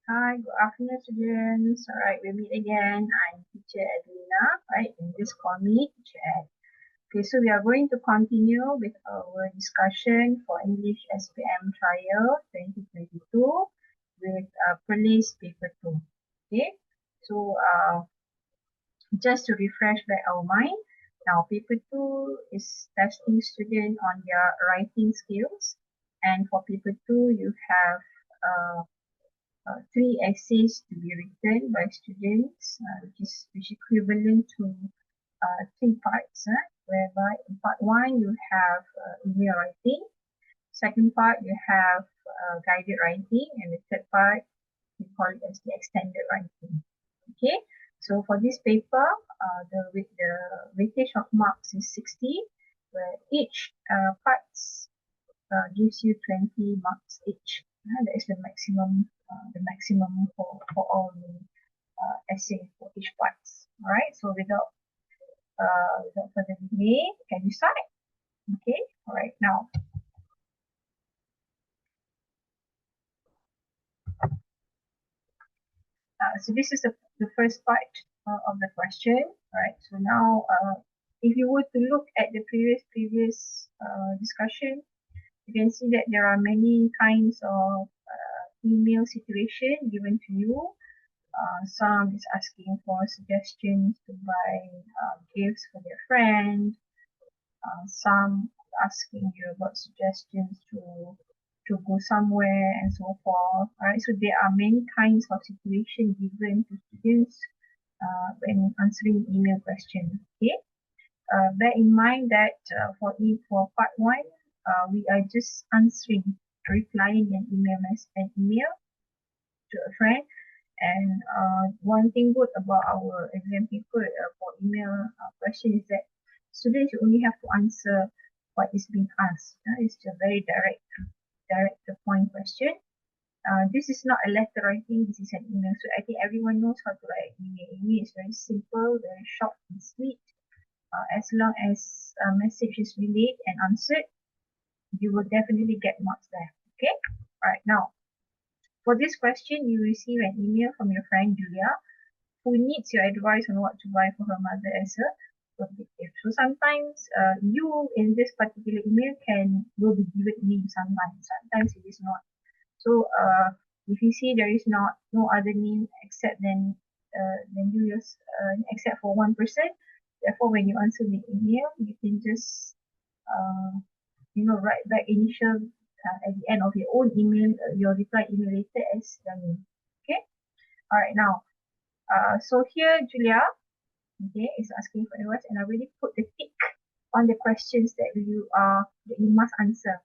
Hi, good afternoon, students. All right, we meet again. I'm teacher Adelina, right? And just call me teacher Ad. Okay, so we are going to continue with our discussion for English SPM Trial 2022 with Perlis paper 2. Okay, so just to refresh back our mind, now paper 2 is testing student on their writing skills, and for paper 2 you have uh, 3 essays to be written by students, which is equivalent to 3 parts, whereby in part 1 you have email writing, second part you have guided writing, and the third part we call it as the extended writing. Okay, so for this paper, the weightage of marks is 60, where each parts gives you 20 marks each. That is the maximum for all the essay for each parts. All right. So without further delay, can you start? Okay. All right. Now, so this is the first part of the question. All right. So now, if you were to look at the previous discussion, you can see that there are many kinds of email situation given to you. Some is asking for suggestions to buy gifts for their friend. Some asking you about suggestions to go somewhere and so forth. Alright, so there are many kinds of situations given to students when answering email questions. Okay, bear in mind that for part 1, we are just replying an email to a friend. And one thing good about our exam paper for email question is that students only have to answer what is being asked. It's a very direct to point question. This is not a letter writing, this is an email. So I think everyone knows how to write email. Email is very simple, very short and sweet. As long as a message is relayed and answered, you will definitely get marks there. Okay? Alright, now for this question, you receive an email from your friend Julia, who needs your advice on what to buy for her mother as a birthday gift. So sometimes you in this particular email will be given name sometimes it is not. So if you see there is no other name except then you just except for one person. Therefore, when you answer the email, you can just write back initial at the end of your own email, your reply email later as your name. Okay. All right. Now, so here Julia, okay, is asking for advice, and I already put the tick on the questions that you must answer.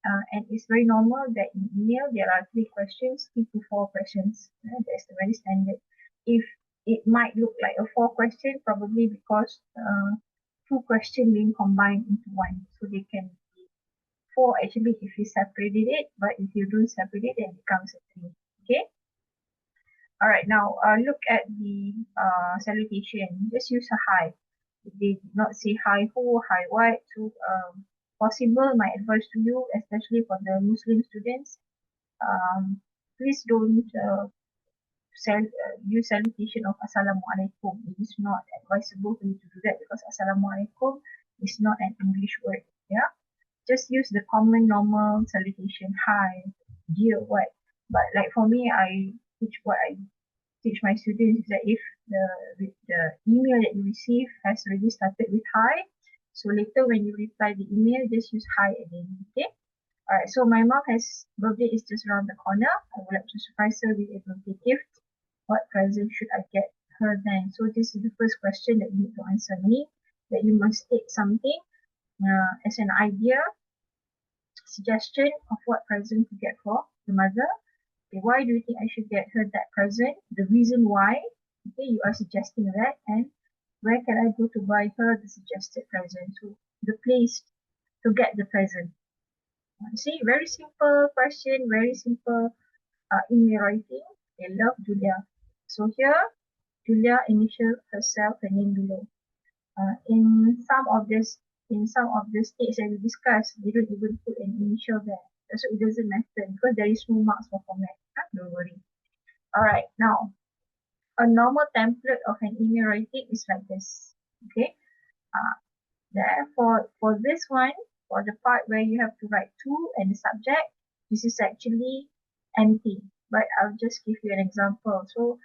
And it's very normal that in email there are 3 questions, 3 to 4 questions. That's the very standard. If it might look like a 4 question, probably because 2 questions being combined into one, so they can be 4 actually if you separated it, but if you don't separate it, then it becomes a 3. Okay. All right. Now look at the salutation. Just use a hi. If they did not say hi who, hi what, so possible, my advice to you, especially for the Muslim students, please don't use salutation of Assalamualaikum. It is not advisable for you to do that because Assalamualaikum is not an English word. Yeah, just use the common normal salutation, hi, dear, what. But like for me, I teach my students is that if the email that you receive has already started with hi, so later when you reply the email, just use hi again. Okay. All right. So my mom's birthday is just around the corner. I would like to surprise her with a birthday gift. What present should I get her then? So this is the first question that you need to answer me. That you must state something as an idea, suggestion of what present to get for the mother. Okay, why do you think I should get her that present? The reason why. Okay, you are suggesting that, and where can I go to buy her the suggested present? So the place to get the present. See, very simple question, very simple email writing. I love Julia. So here, Julia initial herself her name below. In some of the states that we discussed, they don't even put an initial there. So it doesn't matter because there is no marks for format. Don't worry. Alright, now a normal template of an email writing is like this. Okay. Therefore, for this one, for the part where you have to write to and the subject, this is actually empty. But I'll just give you an example. So,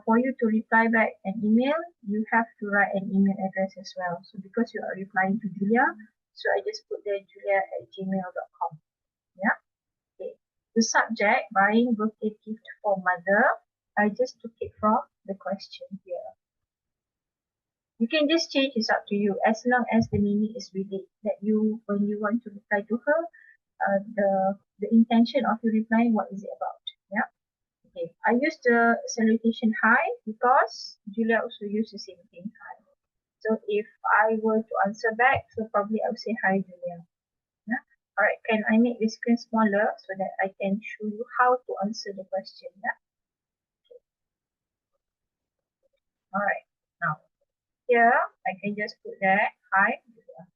for you to reply back an email, you have to write an email address as well. So, because you are replying to Julia, so I just put there julia@gmail.com. Yeah. Okay. The subject, buying birthday gift for mother, I just took it from the question here. You can just change, it's up to you, as long as the meaning is relate. That you, when you want to reply to her, the intention of your replying, what is it about? Yeah. Okay. I use the salutation hi because Julia also used the same thing hi. So if I were to answer back, so probably I would say hi Julia. Yeah. Alright, can I make the screen smaller so that I can show you how to answer the question? Yeah. Alright. Now here I can just put there hi Julia.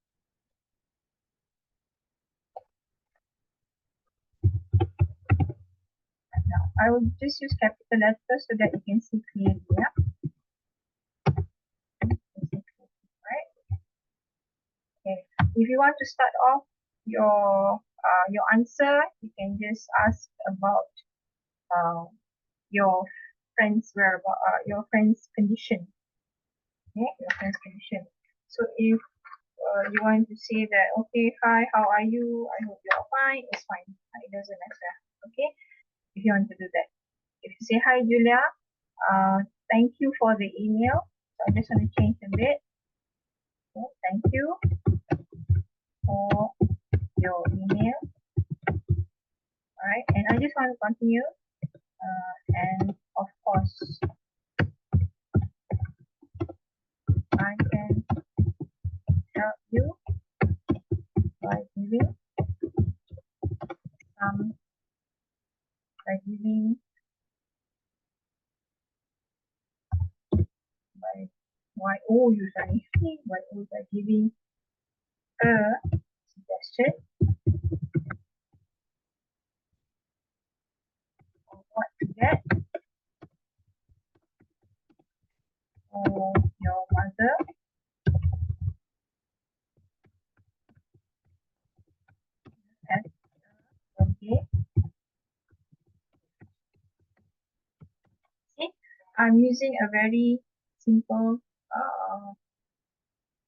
Now I will just use capital letters so that you can see clearly. Yeah. Right. Okay. If you want to start off your answer, you can just ask about uh, your friend's whereabout, your friend's condition. Okay, your friend's condition. So if you want to say that, okay, hi, how are you? I hope you're fine. It's fine. It doesn't matter. Okay, if you want to do that. If you say hi, Julia, thank you for the email. So I just want to change a bit. Okay, thank you for your email. Alright, and I just want to continue. And of course, I can help you by giving some by giving by YO usually by giving a suggestion of what to get for your mother. As okay. See, I'm using a very simple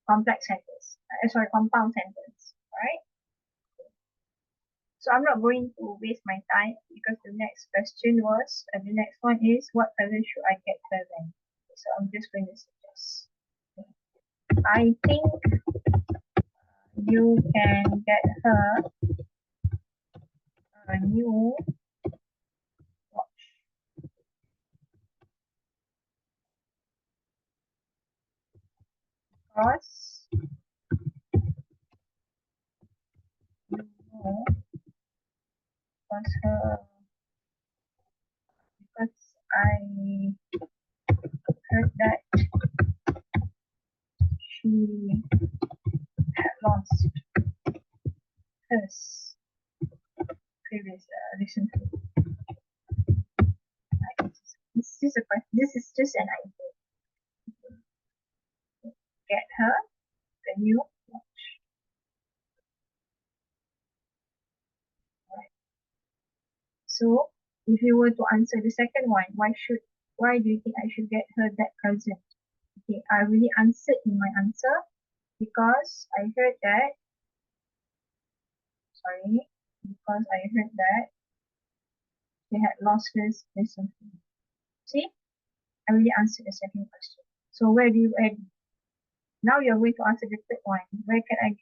complex sentence. Sorry, compound sentence. Alright. So I'm not going to waste my time because the next question was, the next one is, what present should I get her then? So I'm just going to suggest. I think you can get her a new watch because you know because her because I heard that she had lost hers previous recently. This is a question. This is just an idea. Get her the new watch. Right. So if you were to answer the second one, why do you think I should get her that present? Okay, I already answered in my answer because I heard that they had lost his recently. See, I already answered the second question. So where do you add? Now you're going to answer the third one. Where can I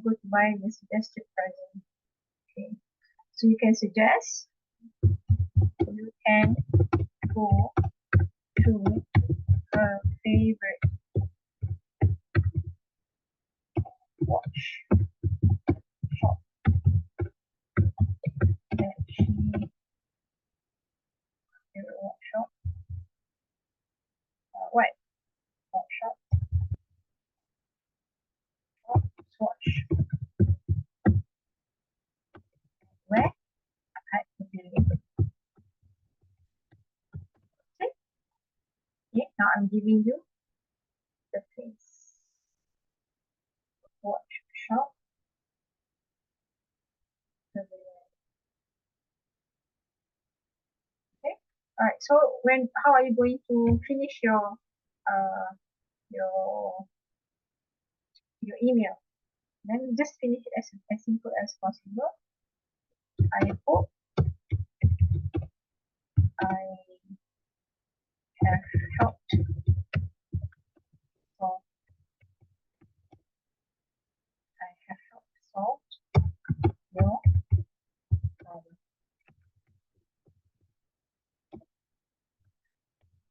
go to buy the suggested present? Okay. So you can suggest, you can go to a favorite watch shop that she favorite watch shop. What watch shop? Watch. Where? At the building. I'm giving you the place. Watch shop. Okay. All right. So how are you going to finish uh your your email? Then just finish it as simple as possible. I hope I have helped solve. I have helped solve your problem.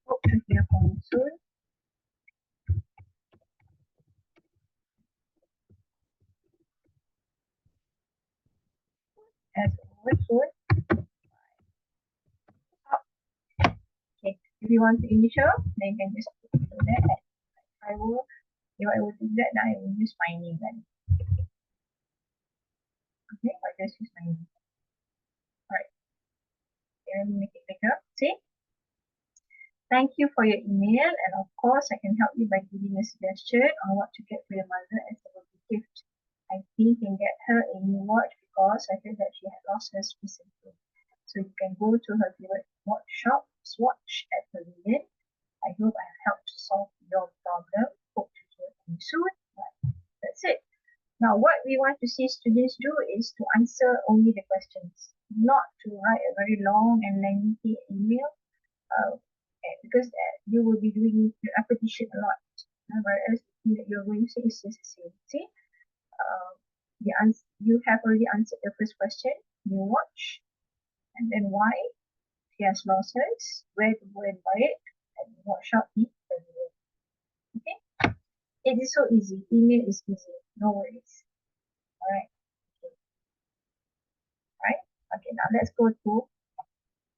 Hope to hear from you soon. As always, soon. Okay. If you want to initial, then you can just do that. I will. If I will do that, then I will use my name then. Okay, I'll just use my name. Alright. Let me make it bigger. See? Thank you for your email, and of course, I can help you by giving a suggestion on what to get for your mother as a birthday gift. I think you can get her a new watch because I feel that she had lost hers recently. So you can go to her favorite watch shop, Swatch at Perlis. I hope I have helped to solve your problem. Hope to hear from you soon. Right. That's it. Now, what we want to see students do is to answer only the questions, not to write a very long and lengthy email, because you will be doing repetition a lot. Whereas the thing that you're going to say is just the same. See, you have already answered the first question. You watch, and then why she has lost hers, where to go and buy it, and what shop is available. Okay, it is so easy. Email is easy. No worries. All right. Okay. All right. Okay. Now let's go to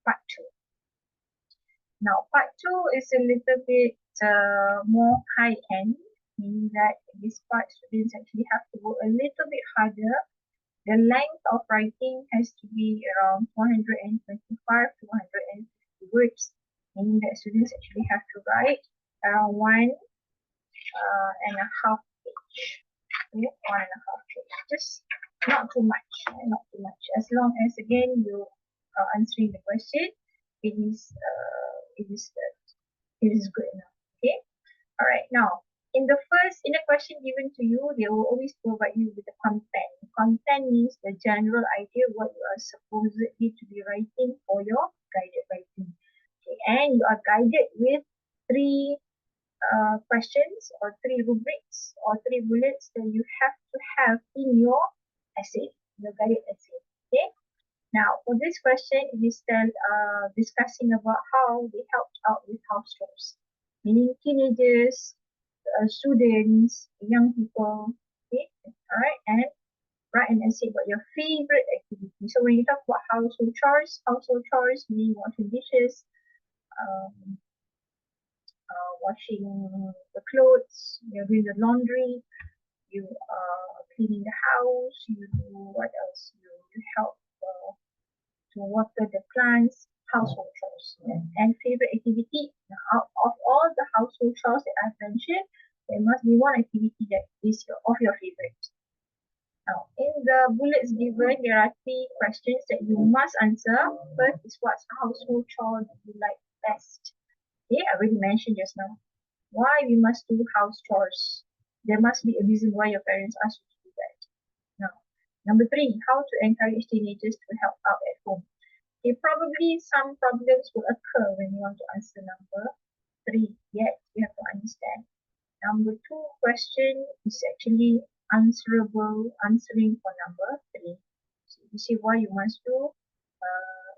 part 2. Now, part 2 is a little bit more high-end, meaning that in this part, students actually have to go a little bit harder. The length of writing has to be around 125 to 150 words, meaning that students actually have to write around 1.5 page. Okay, 1.5 page. Just not too much, not too much. As long as, again, you are answering the question, it is good enough. Okay. All right. Now, in the question given to you, they will always provide you with the content. Content means the general idea what you are supposedly to be writing for your guided writing. Okay. And you are guided with 3 questions or 3 rubrics or 3 bullets that you have to have in your essay, your guided essay. Okay. Now, for this question, it is then discussing about how they helped out with house chores, meaning teenagers, students, young people. Okay, all right, and write an essay about your favorite activity. So when you talk about household chores meaning washing dishes, um, washing the clothes, you're doing the laundry, you are cleaning the house, you do what else? You help to water the plants, household chores, and favorite activity. Now, out of all the household chores that I've mentioned, there must be one activity that is of your favorite. Now, in the bullets given, there are 3 questions that you must answer. First is what household chore do you like best? Okay, I already mentioned just now. Why we must do house chores? There must be a reason why your parents ask you to do that. Now, number 3, how to encourage teenagers to help out at home. Okay, probably some problems will occur when you want to answer number 3, yet you have to understand. Number 2 question is actually answering for number 3. So you see why you must do.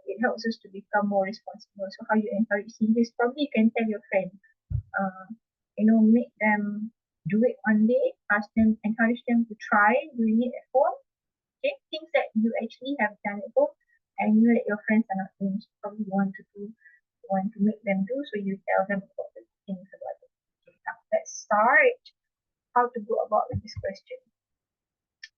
It helps us to become more responsible. So how you encourage teenagers? Probably you can tell your friend, make them do it one day, encourage them to try doing it at home. Okay, things that you actually have done at home and you know that your friends are not doing, so probably you want to make them do, so you tell them about the things about it. Okay, now let's start how to go about with this question.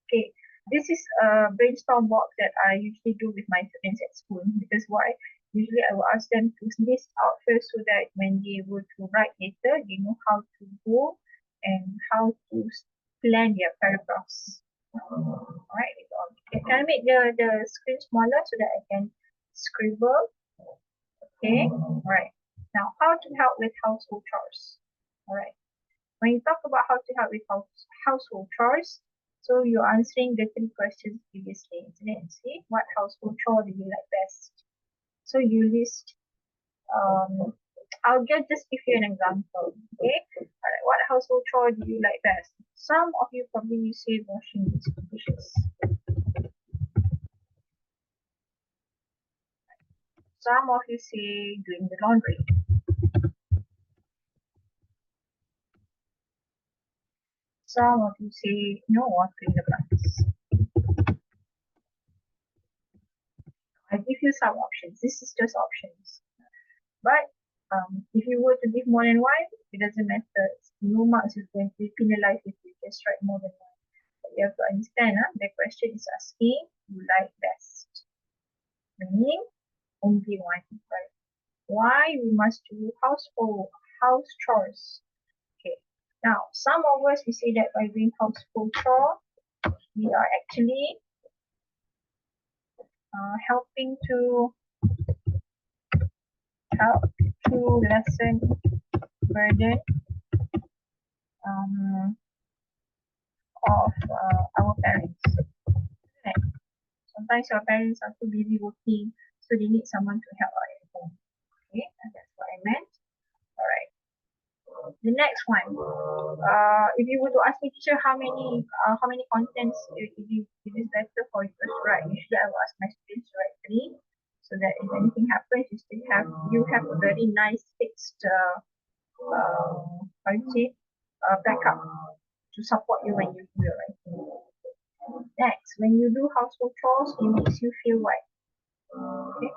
Okay, this is a brainstorm box that I usually do with my students at school, because why? usually I will ask them to list out first so that when they were to write later, they know how to go and how to plan their paragraphs. Alright, okay, can I make the screen smaller so that I can scribble? Okay, alright. Now, how to help with household chores? Alright, when you talk about how to help with household chores, so you're answering the three questions previously, isn't it? See, what household chore do you like best? So you list, I'll just give you an example, okay? Alright, what household chore do you like best? Some of you probably say washing dishes. Some of you say doing the laundry. Some of you say, no, watering the plants. I give you some options. This is just options. But if you were to give more than one, it doesn't matter. No marks is going to be penalized if you just write more than one. But you have to understand, the question is asking you like best. Meaning only one, right? Why we must do house chores. Okay. Now, some of us we say that by doing household chore, we are actually helping to lessen burden of our parents. Right? Sometimes your parents are too busy working, so they need someone to help out at home. Okay, and that's what I meant. All right. The next one, if you were to ask me, teacher, how many contents it is better for you to write? Usually, I will ask my students to write 3, so that if anything happens, you have a very nice fixed backup to support you when you do your writing. Next, when you do household chores, it makes you feel what? Okay,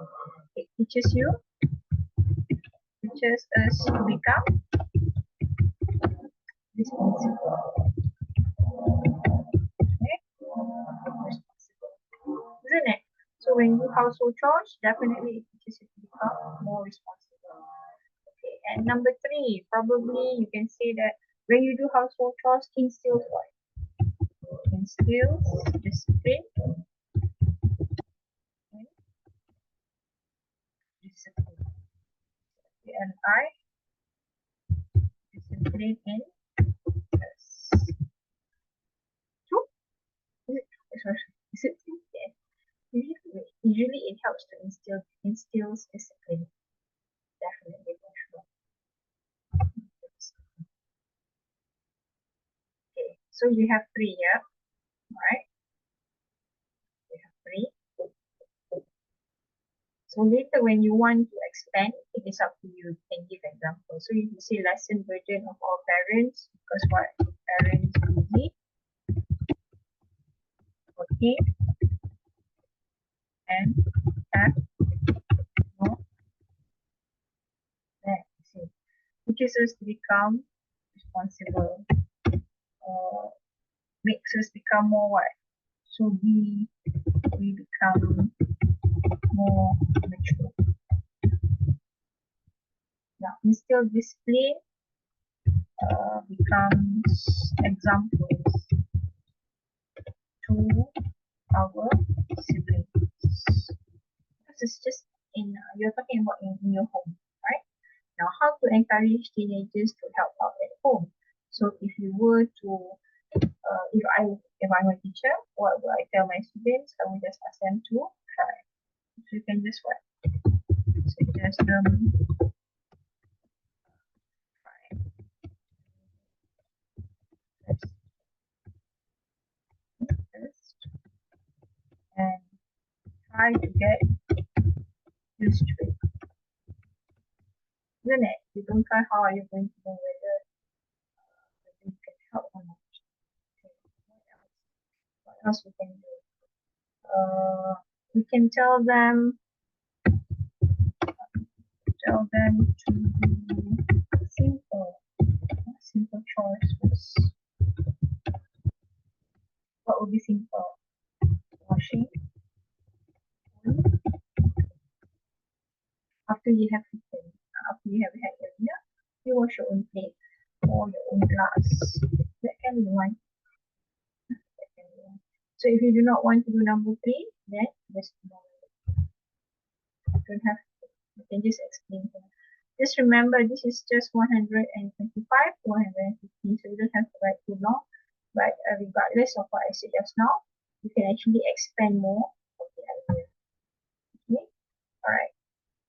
it teaches us to become responsible. Okay, responsible, isn't it? So when you do household chores, definitely it teaches you to become more responsible. Okay, and number 3, probably you can say that when you do household chores, instills what? Instills discipline and discipline. And discipline in us. 2? Is it 2? Yeah. Usually it helps to instills discipline. Definitely for sure. Okay, so you have 3 here, right? You have 3. So later when you want to expand, it is up to you. You can give examples. So if you say lesson burden of our parents, because what? Parents busy, working, and have no that. See, teaches us to become responsible, makes us become more what? So we become more mature. Now, instill discipline becomes examples to our siblings. This is just you're talking about in your home, right? Now, how to encourage teenagers to help out at home? So, if you were to, if I'm a teacher, what will I tell my students? I will just ask them to try. So you can just what? Suggest them try. Test and try to get used to it. Isn't it? If you don't try, how are you going to know whether you can help or not? Okay. What else we can do? We can tell them to do simple chores. What would be simple? Washing, after you have eaten, after you have had your dinner, you wash your own plate or your own glass. That can be one. That can be one. So if you do not want to do number 3, then just don't have to. You can just explain here. Just remember, this is just 125 to 150, so you don't have to write too long. But regardless of what I said just now, you can actually expand more of the idea. Okay, alright.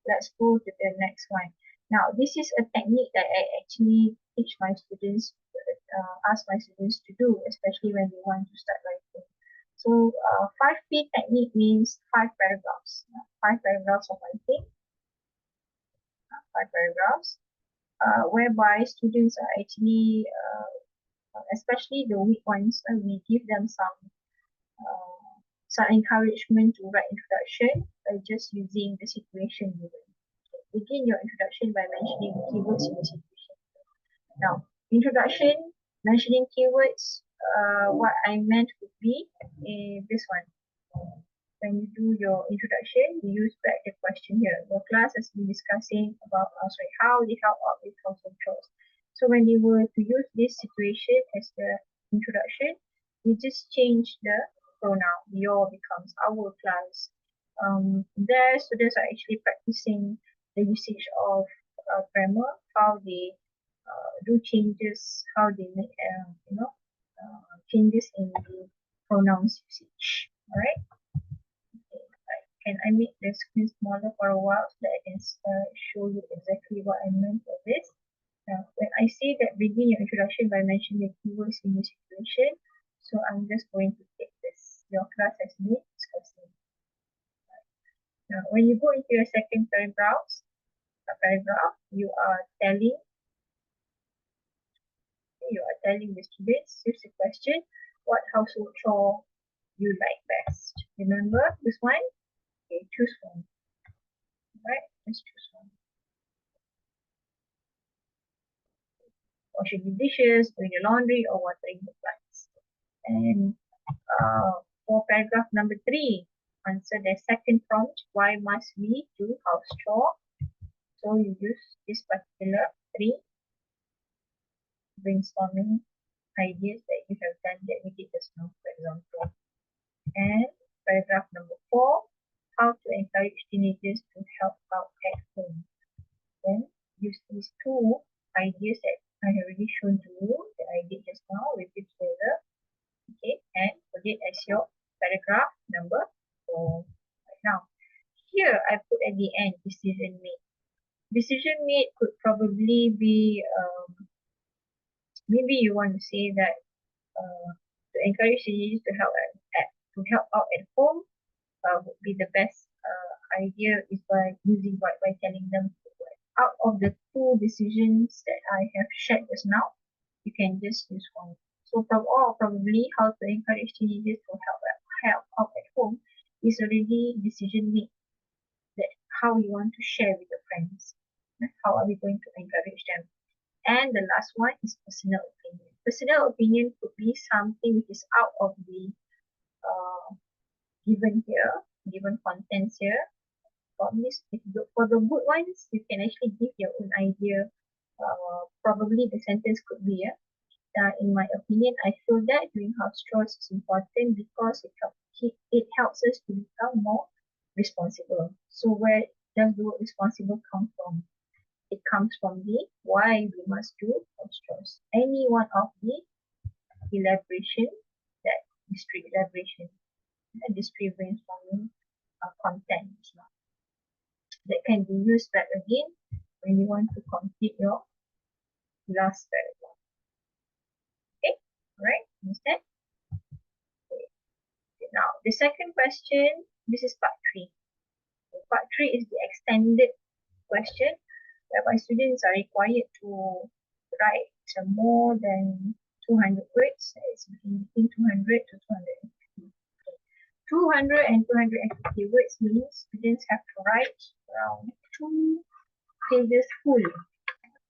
Let's go to the next one. Now, this is a technique that I actually teach my students, ask my students to do, especially when they want to start writing. So, 5P technique means 5 paragraphs. 5 paragraphs of writing. 5 paragraphs, whereby students are actually, especially the weak ones, we give them some encouragement to write introduction by just using the situation given. Begin your introduction by mentioning keywords in the situation. Now, introduction, mentioning keywords, what I meant would be this one. When you do your introduction, you use back the question here. Your class has been discussing about how they help out with household chores. So when you were to use this situation as the introduction, you just change the pronoun. Your becomes our class. There, students are actually practicing the usage of grammar, how they do changes, how they make changes in the pronouns usage. All right. Can I make the screen smaller for a while so that I can show you exactly what I meant by this? Now, when I say that begin your introduction by mentioning the keywords in the situation, so I'm just going to take this. Your class has been discussing. Now, when you go into your second paragraph, you are telling the students, here's the question, what household chore you like best. Remember this one? Okay, choose one. Right, let's choose one. Washing the dishes, doing the laundry, or watering the plants. And for paragraph number 3, answer the second prompt, why must we do house chore? So you use this particular 3 brainstorming ideas that you have done that we did just now, for example. And paragraph number 4, how to encourage teenagers to help out at home. Then use these 2 ideas that I have already shown to you that I did just now, repeat together. Okay, and put it as your paragraph number 4. Right now, here I put at the end decision made. Decision made could probably be, maybe you want to say that to encourage teenagers to help out at home would be the best idea is by telling them out of the 2 decisions that I have shared just now, you can just use one. So probably how to encourage teenagers to help out at home is already decision made. That how you want to share with your friends. How are we going to encourage them? And the last one is personal opinion. Personal opinion could be something which is out of the given contents here. For the good ones, you can actually give your own idea. Probably the sentence could be, in my opinion, I feel that doing house chores is important because it helps us to become more responsible. So where does the word responsible come from? It comes from the why we must do house chores. Any one of the elaboration, that history elaboration, history brainstorming content that can be used back again when you want to complete your last paragraph. Okay, alright, understand? Okay. Now, the second question, this is part 3. So part 3 is the extended question, whereby students are required to write more than 200 words. It's between 200 to 250. 200 and 250 words means students have to write around 2 pages full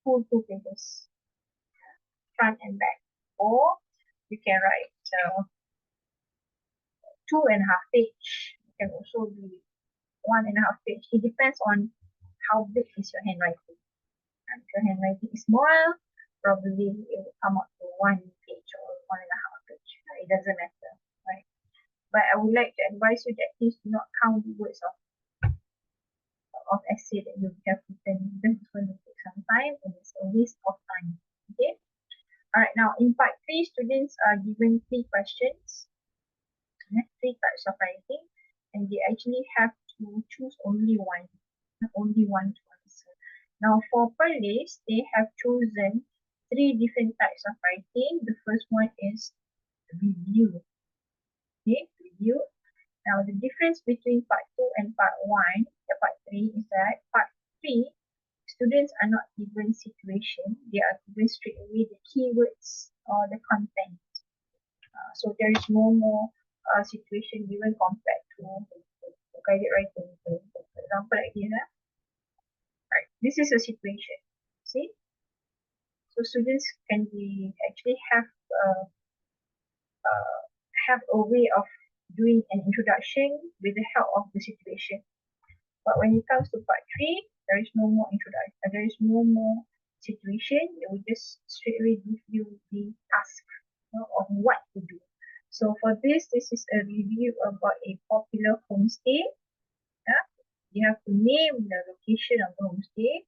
2 pages, front and back. Or you can write 2.5 page. It can also be 1.5 page. It depends on how big is your handwriting. And if your handwriting is small, probably it will come up to 1 page or 1.5 page. It doesn't matter, right? But I would like to advise you that please do not count the words of essay that you have written. This is going to take some time and it's a waste of time. Okay. Alright, now in part 3, students are given 3 questions, 3 types of writing, and they actually have to choose only one to answer. Now for Perlis, they have chosen 3 different types of writing. The first one is review. Okay, review. Now the difference between part 2 and part 1, part 3 is that part 3, students are not given situation, they are given straight away the keywords or the content. So there is no more situation given compared to guided writing. For example, like this. Right, this is a situation. See, so students can be actually have a way of doing an introduction with the help of the situation. But when it comes to part 3, there is no more introduction. There is no more situation. It will just straight away give you the task of what to do. So for this is a review about a popular homestay. You have to name the location of the homestay,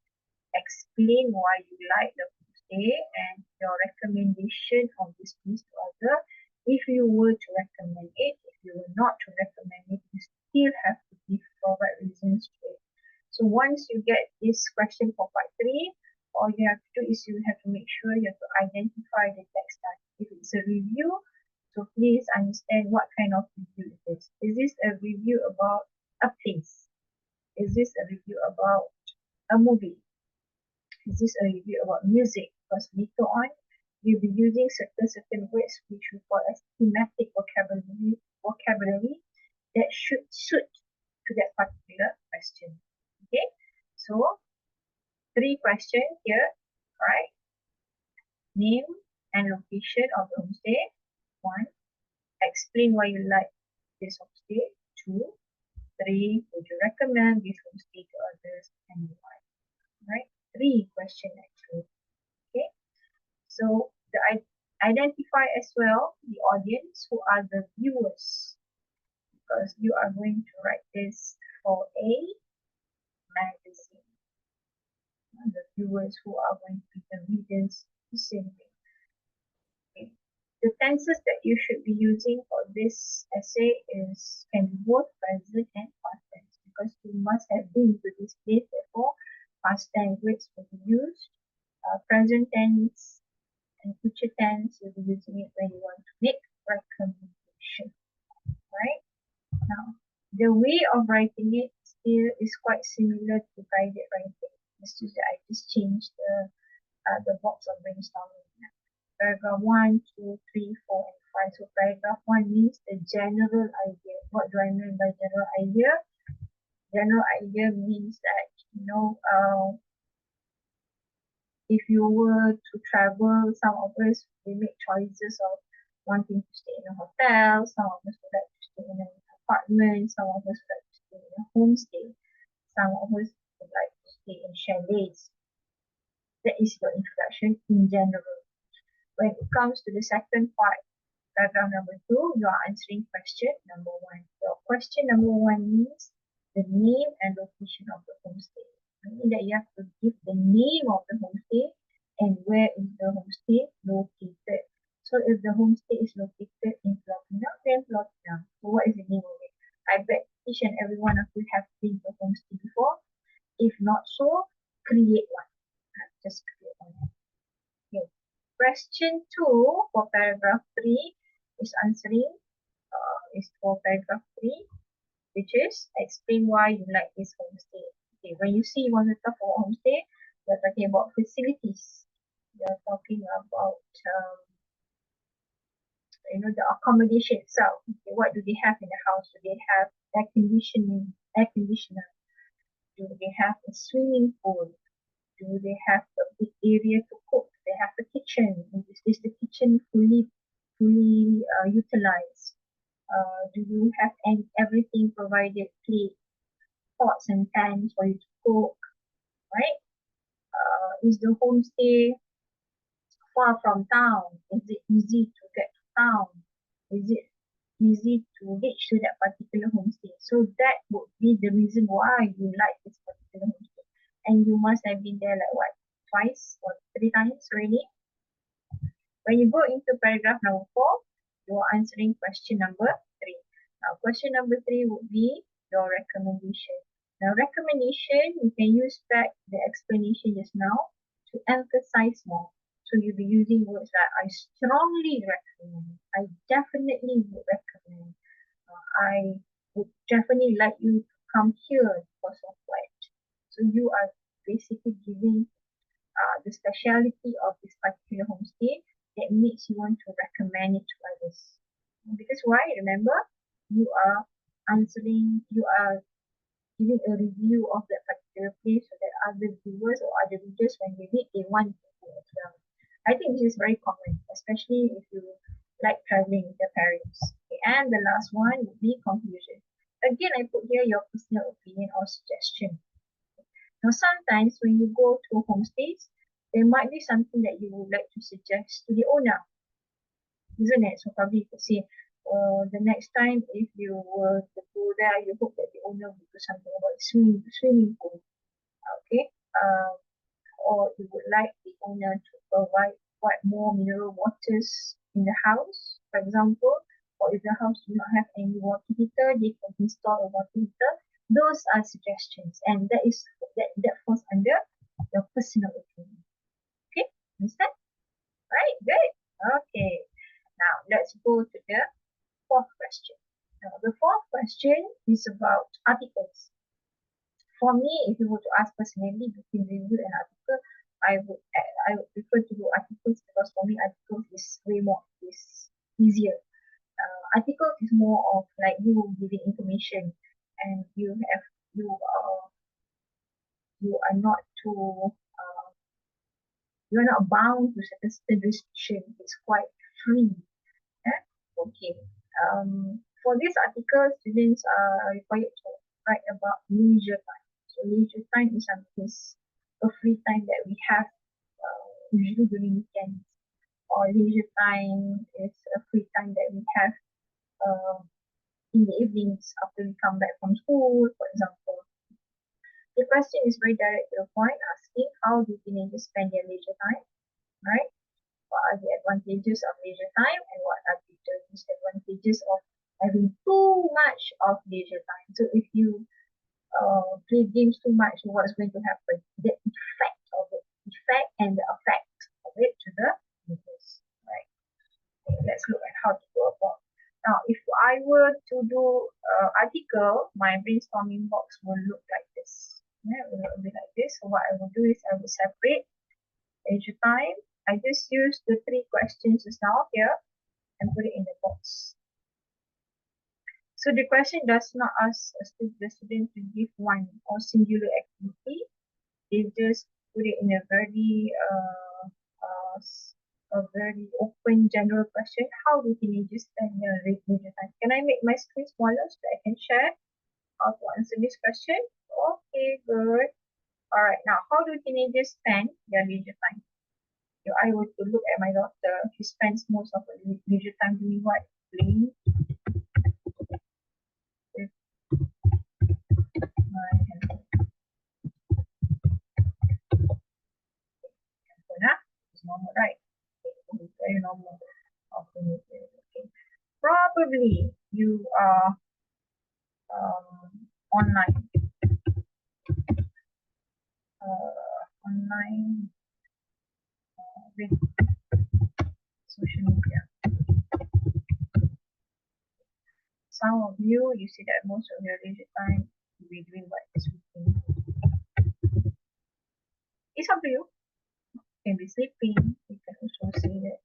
explain why you like the homestay, and your recommendation of this place to other. If you were to recommend it, if you were not to recommend it, you still have to provide reasons to it. So once you get this question for part 3, all you have to do is you have to make sure you have to identify the text type. If it's a review, so please understand what kind of review it is. Is this a review about a place? Is this a review about a movie? Is this a review about music? Because later on, you'll be using certain words which we call as thematic vocabulary that should suit to that particular question. Okay, so 3 questions here, right? Name and location of the homestay. 1. Explain why you like this homestay. 2. 3. Would you recommend this homestay to others and why? Right? 3 questions actually. Okay. So the identify as well the audience who are the viewers, because you are going to write this for a magazine. The viewers who are going to be the readers, the same thing. Okay. The tenses that you should be using for this essay can be both present and past tense, because you must have been to this place before. Past tense words will be used. Present tense and future tense, you'll be using it when you want to make recommendation. Right? Now, the way of writing it still is quite similar to guided writing. It's just that I just changed the box of brainstorming. Paragraph 1, 2, 3, 4, and 5. So paragraph 1 means the general idea. What do I mean by general idea? General idea means that, if you were to travel, some of us, we make choices of wanting to stay in a hotel, some of us would like to stay in an apartment, some of us would like to stay in a homestay, some of us would like to stay in chalets. That is your introduction in general. When it comes to the second part, paragraph number 2, you are answering question number 1. So question number 1 means the name and location of the homestay. Meaning that you have to give the name of the homestay and where is the homestay located. So if the homestay is located in Platina, then Platina. So what is the name of it? I bet each and every one of you have been to a homestay before. If not so, create one. Just create one. Okay. Question 2 for paragraph 3 is is for paragraph 3, which is explain why you like this homestay. Okay, when you see you want to talk about homestay, you're talking about facilities. You're talking about the accommodation itself. Okay, what do they have in the house? Do they have air conditioner? Do they have a swimming pool? Do they have a big area to cook? Do they have a kitchen? Is the kitchen fully utilized? Do you have everything provided? Plate, pots and pans for you to cook? right? Is the homestay far from town? Is it easy to get to town? Is it easy to reach to that particular homestay? So that would be the reason why you like this particular homestay. And you must have been there like what, twice or three times already. When you go into paragraph number 4, you are answering question number 3. Now, question number 3 would be your recommendation. Now, recommendation, you can use back the explanation just now to emphasize more. So you'll be using words like I strongly recommend, I definitely would recommend, I would definitely like you to come here because of what. So you are basically giving the speciality of this particular homestay that makes you want to recommend it to others. Because why? Remember, you are you are giving a review of that particular place so that other viewers or other readers, when they read, they want to go as well. I think this is very common, especially if you like traveling with your parents. Okay, and the last one would be conclusion. Again, I put here your personal opinion or suggestion. Now, sometimes when you go to homestays, there might be something that you would like to suggest to the owner, isn't it? So probably you could say, the next time if you were to go there, you hope that the owner would do something about swimming pool, okay? Or you would like the owner to provide quite more mineral waters in the house, for example, or if the house do not have any water heater, they can install a water heater. Those are suggestions, and that falls under your personal opinion. Okay, understand? Right, good. Okay, now let's go to the fourth question. Now, the fourth question is about articles. For me, if you were to ask personally between review and article, I would prefer to do articles because for me articles is way more is easier. Articles is more of like you giving information, and you are not too you are not bound to certain restriction. It's quite free. Eh? Okay. For this article, students are required to write about leisure time. So leisure time is a free time that we have usually during weekends. Or leisure time is a free time that we have uh, in the evenings after we come back from school, for example. The question is very direct to the point, asking how do teenagers spend their leisure time, right? What are the advantages of leisure time and what are the disadvantages of having too much of leisure time? So if you play games too much, what's going to happen? The effect and the effect of it to the users, right? Okay, let's look at how to go about. Now, if I were to do article, my brainstorming box will look like this. Yeah, it will look a bit like this. So what I will do is I will separate leisure time. I just use the 3 questions just now here and put it in the box. So the question does not ask the student to give one or singular activity. They just put it in a very open general question. How do teenagers spend their leisure time? Can I make my screen smaller so that I can share how to answer this question? Okay, good. Alright, now how do teenagers spend their leisure time? If I were to look at my daughter, she spends most of her leisure time doing what? Playing with my handphone. It's normal, right? It's very normal. Okay. Probably you are online, online with social media. Some of you see that most of your leisure time you'll be doing what this weekend. It's up to you. You can be sleeping. You can also say that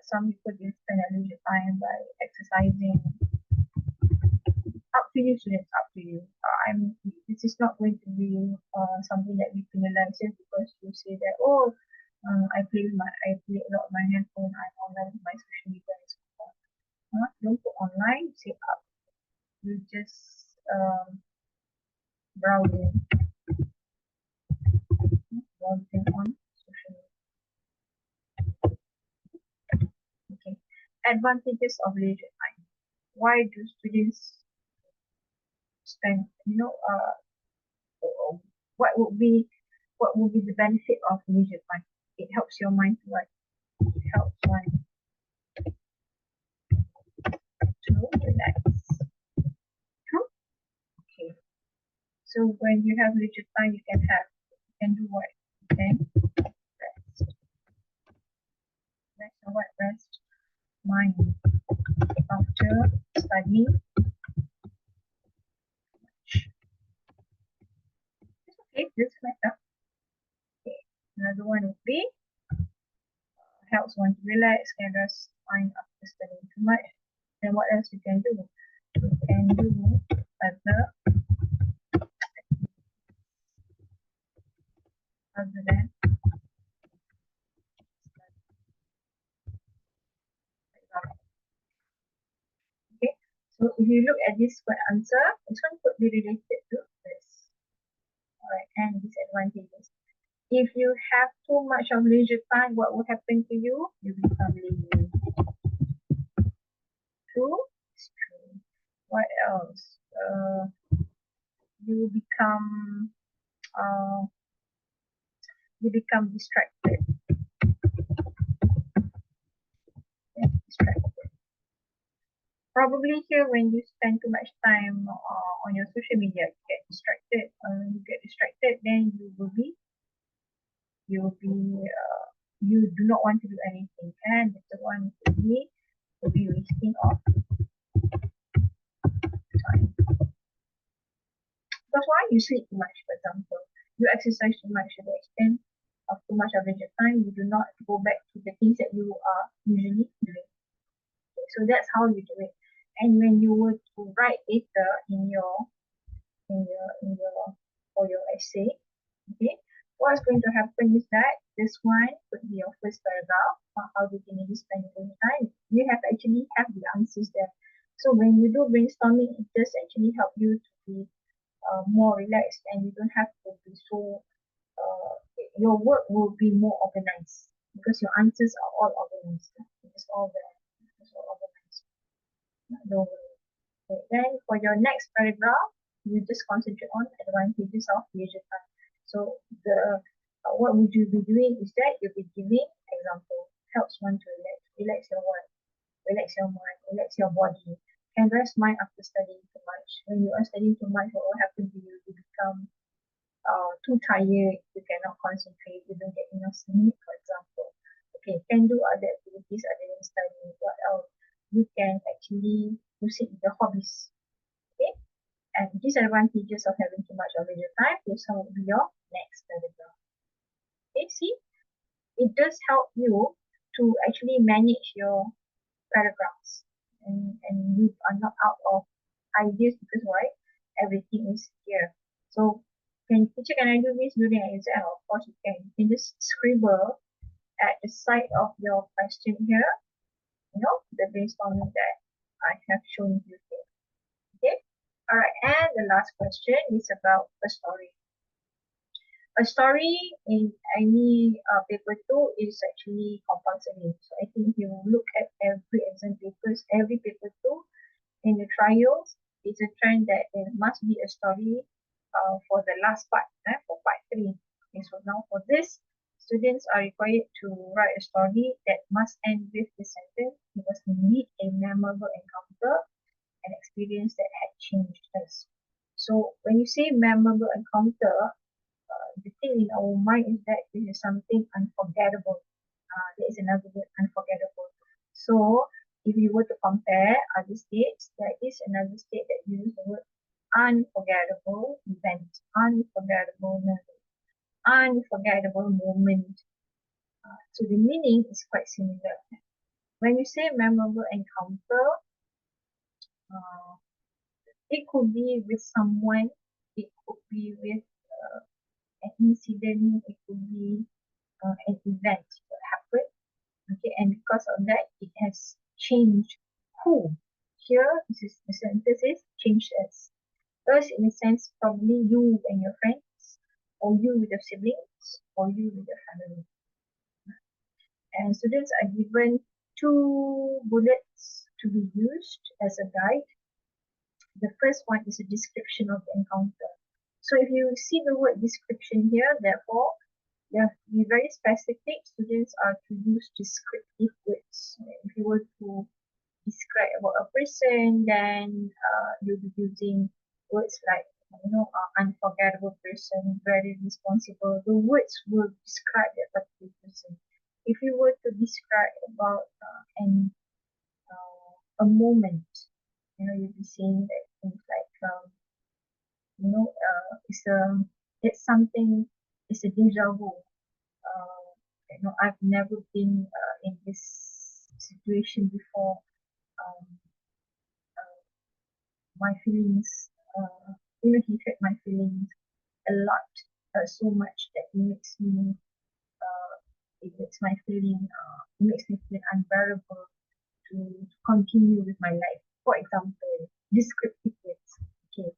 some people will spend their leisure time by exercising. Up to you, students. Up to you. This is not going to be something that we penalize just because you say that I play a lot of my handphone. I'm online with my social media and so forth. Don't put online. Say up. You just browsing. involving on social media. Okay. Advantages of leisure time. Why do students spend, what would be the benefit of leisure time? It helps your mind to what? It helps mind to relax. True? Okay. So when you have leisure time, you can do what? You can rest. Rest or what? Rest mind after studying. It's okay, this matter. Okay. Another one would be helps one to relax, can rest mind after studying too much. Then what else you can do? You can do other than study. Okay, so if you look at this one answer, this one could be related to this. Alright, and disadvantages. If you have too much of leisure time, what will happen to you? You become lazy. True? It's true. What else? You become uh, distracted. Yeah, distracted. Probably here when you spend too much time on your social media, you get distracted. Then you do not want to do anything, and the third one will be wasting of time. Because why? You sleep too much, for example. You exercise too much to the extent of too much of your time, you do not go back to the things that you are usually doing. Okay, so that's how you do it. And when you were to write later in your for your essay, okay, what's going to happen is that this one could be your first paragraph. How do you need to spend your time? You actually have the answers there. So when you do brainstorming, it does actually help you to be more relaxed, and you don't have to be so your work will be more organized because your answers are all organized. It's all there. It's all organized. Don't worry. Okay. Then for your next paragraph, you just concentrate on advantages of leisure time. So the what would you be doing is that you'll be giving example. Helps one to relax your what, relax your mind, relax your body. Can rest mind after studying too much. When you are studying too much, what will happen to you? You become too tired, you cannot concentrate, you don't get enough sleep, for example. Okay, can do other activities other than studying. What else? You can actually proceed with your hobbies. Okay, and disadvantages of having too much of leisure time. This will be your next paragraph. Okay, see, it does help you to actually manage your paragraphs, and you are not out of ideas because why? Everything is here. So can I do this during an exam? Of course you can. You can just scribble at the side of your question here, the brainstorming that I have shown you here. Okay? Alright, and the last question is about a story. A story in any paper 2 is actually compulsory. So I think you look at every exam papers, every paper 2 in the trials, it's a trend that there must be a story for the last part, for part 3. Okay, so now for this, students are required to write a story that must end with the sentence, it was indeed a memorable encounter, an experience that had changed us. So when you say memorable encounter, the thing in our mind is that this is something unforgettable. There is another word, unforgettable. So if you were to compare other states, there is another state that uses the word unforgettable event, unforgettable memory, unforgettable moment. So the meaning is quite similar. When you say memorable encounter, uh, it could be with someone, it could be with an incident, it could be an event that happened. Okay, and because of that, it has changed who. Here, this is the sentence is changed us. Us in a sense, probably you and your friends, or you with your siblings, or you with your family. And students are given 2 bullets to be used as a guide. The first one is a description of the encounter. So if you see the word description here, therefore, you have to be very specific. Students are to use descriptive words. If you were to describe about a person, then you'll be using words like, unforgettable person, very responsible. The words will describe that particular person. If you were to describe about a moment, you'll be saying that things like, it's something, it's a deja vu. I've never been in this situation before. Um, my feelings, he hurt my feelings a lot, so much that it makes my feeling, it makes me feel unbearable to continue with my life. For example, descriptive words. Okay.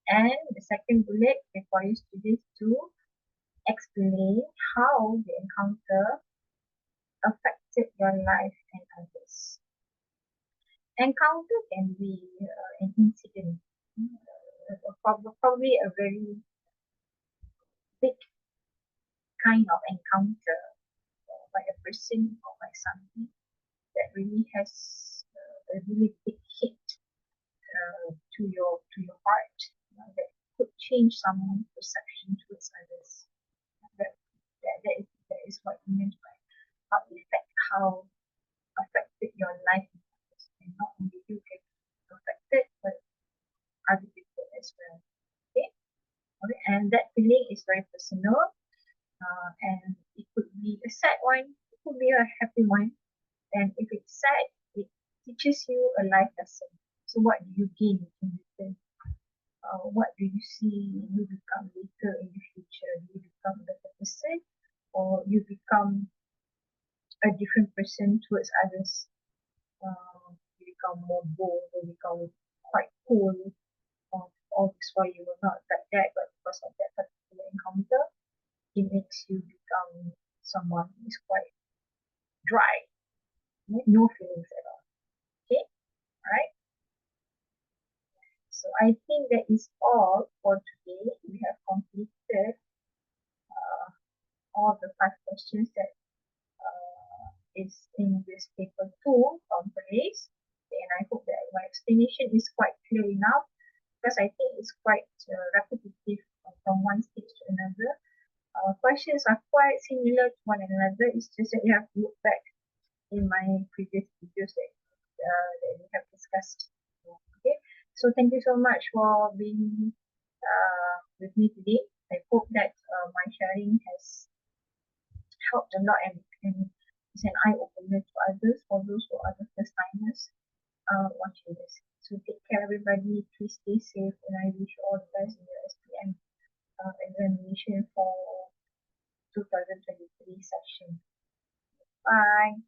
And the second bullet requires students to explain how the encounter affected your life and others. Encounter can be an incident, probably a very big kind of encounter by a person or by something that really has a really big hit to your heart, that could change someone's perception towards others. That is what you meant by how affected your life, and not only you get affected, but other people as well. Okay, and that feeling is very personal, and it could be a sad one, it could be a happy one, and if it's sad, it teaches you a life lesson. So what do you gain in return? What do you see you become later in the future? Do you become a better person, or you become a different person towards others? You become more bold, or you become quite cool, all this while you were not like that, but because of that particular encounter, it makes you become someone who is quite dry, no feelings at all. Okay, all right. So I think that is all for today. We have completed all the 5 questions that is in this paper 2 from Perlis. And I hope that my explanation is quite clear enough, because I think it's quite repetitive from one stage to another. Questions are quite similar to one another. It's just that you have to look back in my previous videos that we have discussed. Okay, so thank you so much for being with me today. I hope that my sharing has helped a lot, and is an eye opener to others, for those who are the first timers watching this. So take care, everybody. Please stay safe, and I wish you all the best in your SPM examination for 2023 session. Bye.